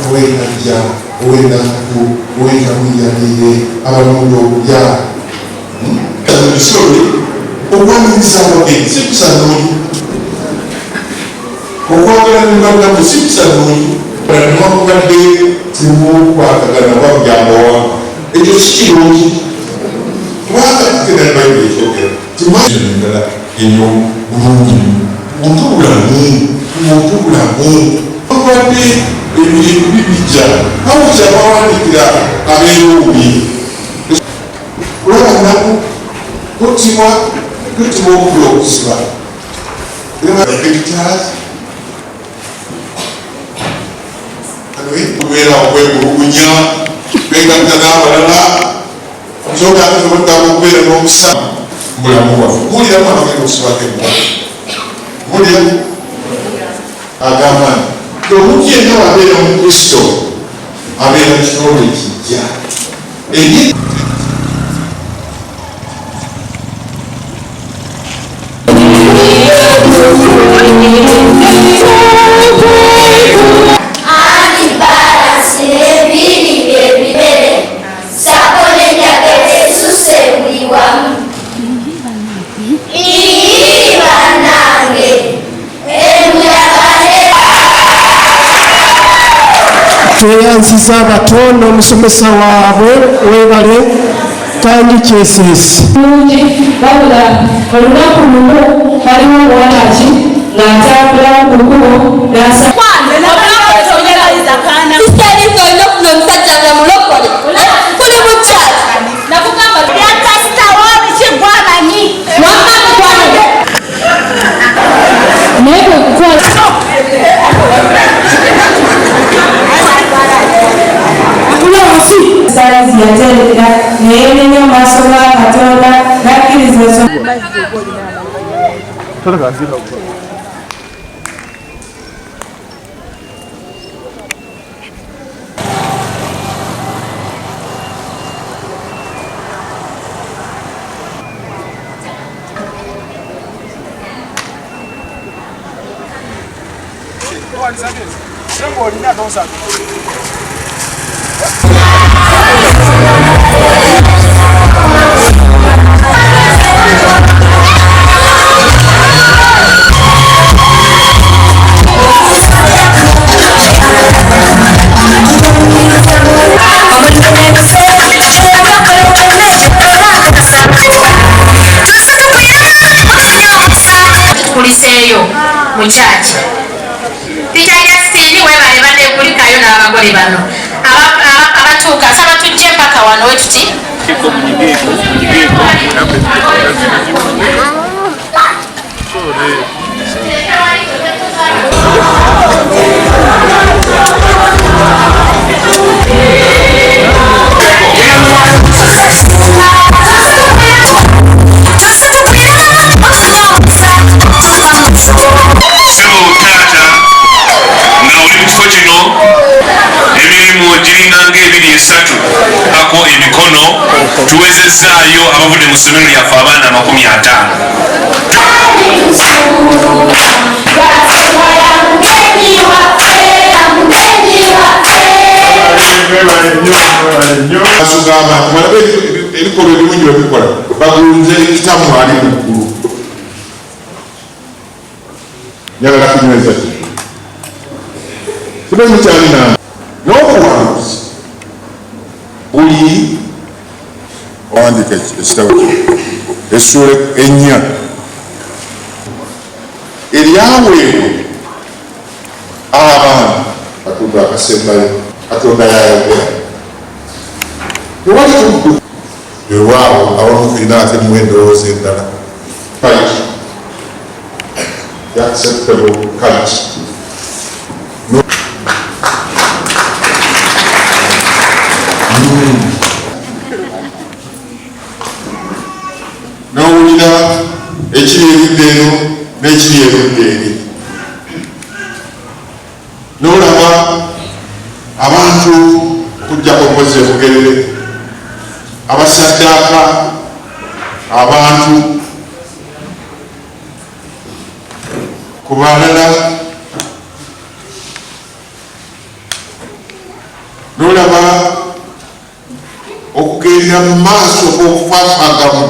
ow'enajja ow'ennaku ow'enkamuyalire abalonda okulya ekisobe okwaniriza abagenzi si kusanoli okwagala nebagambo si kusanoli newankubadde timukwakagana bakugamba wanga ekyo si kirungi kubanga tukenda nebayibuli ekyogera timaendala eyo bulungi ontubulamu obadde ebintu bibijja awuza bawandikira abeeruubi olwanaku tutima okula okusiba kubeera okwegulugunya begatta n'abalala kyogaateobaddamu okubeera n'omusa mulamu waffe muliramu abagenda okusibako emmotoka muliramu agamba nti omuntu yenna wabeera mu kristo abeera kitolo ekijja tweyanziza abato n'omusomesa waabwe webale kandi kyesesi mungi wabula olunaku lumu waliwo omuwalaki ng'atambula ku kkubo n'asa omusajja nga mulokole kuli mukyala nakugamba yakasita wabiki gwamanyi naye bwekukola saizi yaterera neyenenya maaso ga Katonda nakkiriza kuliseeyo mukyaki tikyalya sitini webale batekulikayo n'abagole bano abatuuka saba tujje mpaka wano wetuti ako emikono tuwezezaayo abavudde mu ssomero lyaffe abaana 50 asugamba mwalabe ebikolwa ebirungi bebikola bagunze ekitamu ali muggulu njagala kunyweza ki kibe mukyalina n'obuwanguzi buli wandika ekitabo essula 4 eryaweebwe abaana katonda akasembayo katonda yayogera tewali tuddu olwabo awamu tulina ate mu endowooza endala acceptable culture n'owulira ekiri erudde eno n'ekiri erudde eri n'olaba abantu okujjako mpozi ebugerere abasaddaaka abantu ku balala nolaba okugerera mu maaso okufaafagamu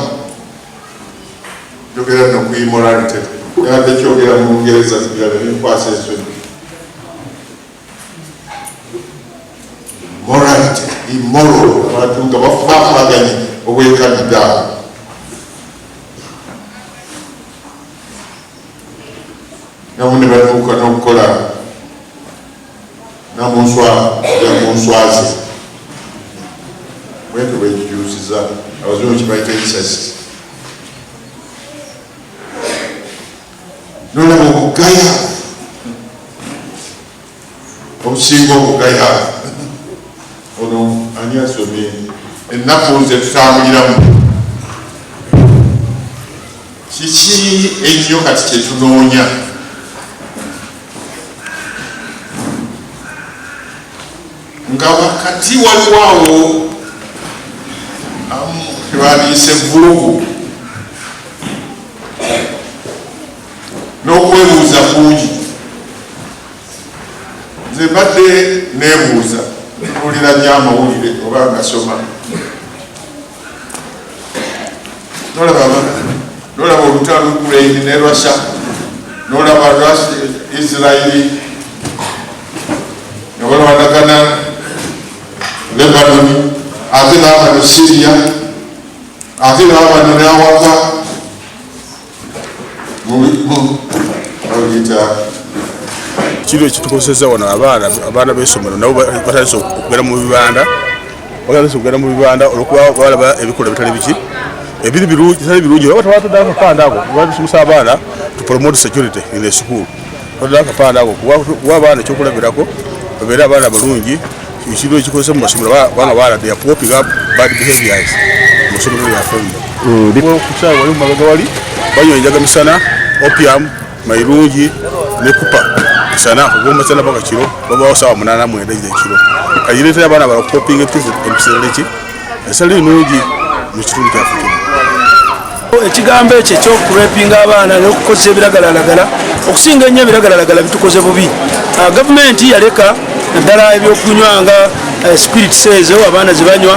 jogera no ku immorality yadde kyogera mu Lungereza zibirala binkwasa ensonyi morality immoral abantu nga bafaafaganye obwekanidaawo namu ne batuuka n'okukola namunswazi bwetyo bwekijusiza abazungu kibaita incest nolaba obugayaavu obusinga obugayaavu ono ani asomye ennaku ze tutambuliramu kiki ennyo kati kyetunoonya nga wakati waliwawo tebaliise vulugu n'okwebuuza kungi nze mbadde neebuuza mpulira nnyo amawulire oba ngasoma nolaba olutalo Ukraine ne Russia nolaba Israeli nga balwanagana Lebanon ate n'abano Syria ate n'abano n'awaka kiro ekitukozesa wano abaana b'essomero nabo batandise okugenda mu bibanda olwokuba balaba ebikola bitali biki ebiri birungi oba tewatadde akapande ako batusomesa abaana to promote security in the school watadde akapande ako kuwa abaana ekyokulabirako babeere abaana balungi ekiro ekikozesa mu masomero kubanga abaana they are popping up bad behaviors mu ssomero lyaffe kusaawa wali mu mabega wali banywa enjaga misana opium mairungi ne kupa sana okugomasana paka kiro babawo sawa 8 ekiro kayireetera abaana balakopinga ebiseera eki esali nungi mu kitundu kyaffe kino ekigambo ekyo ekyokurepinga abaana n'okukozesa ebiragalalagala okusinga ennyo ebiragalalagala bitukoze bubi gavumenti yaleka naddala ebyokunywanga spirits ezo abaana zibanywa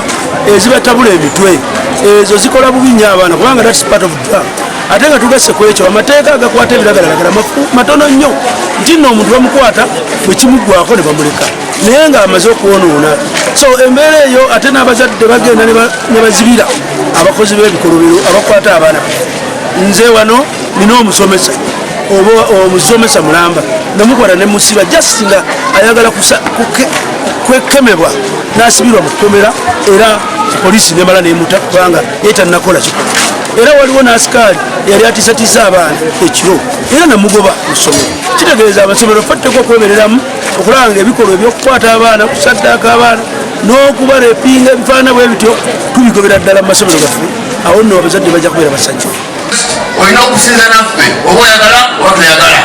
ezibatabula emitwe ezo zikola bubi nnyo abaana kubanga that's part of drug ate nga tugase ku ekyo amateeka agakwata ebiragalalagala matono nnyo nti nno omuntu bamukwata bwe kimuggwako ne bamuleka naye nga amaze okwonoona so embeera eyo ate n'abazadde bagenda ne bazibira abakozi b'ebikolobero abakwata abaana nze wano nina omusomesa oba omusomesa mulamba namukwata ne musiba just nga ayagala kwekemebwa n'asibirwa mu kkomera era poliisi nemala nemuta kubanga yetanakola kikola era waliwo n'asikaali yali atiisatiisa abaana ekiro era namugoba mu ssomero kitegeeza amasomero fatteko okwebereramu okulanga ebikolwa ebyokukwata abaana kusaddaaka abaana n'okubalepinga ebifaanana bwe bityo tubigobera ddala mu masomero gaffe awo nno abazadde bajja kubeera basajja olina okusinza naffe oba oyagala oba toyagala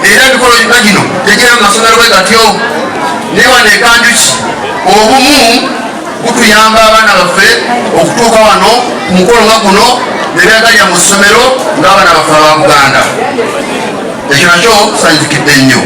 era ebikolo bino gino tegera mu masomero bwe gatyo newana ekanjuki obumu butuyamba abaana baffe okutuuka wano ku mukolo nga guno ne beegalya mu ssomero ng'abaana baffe aba Buganda ekyo nakyo sanjikidde nnyo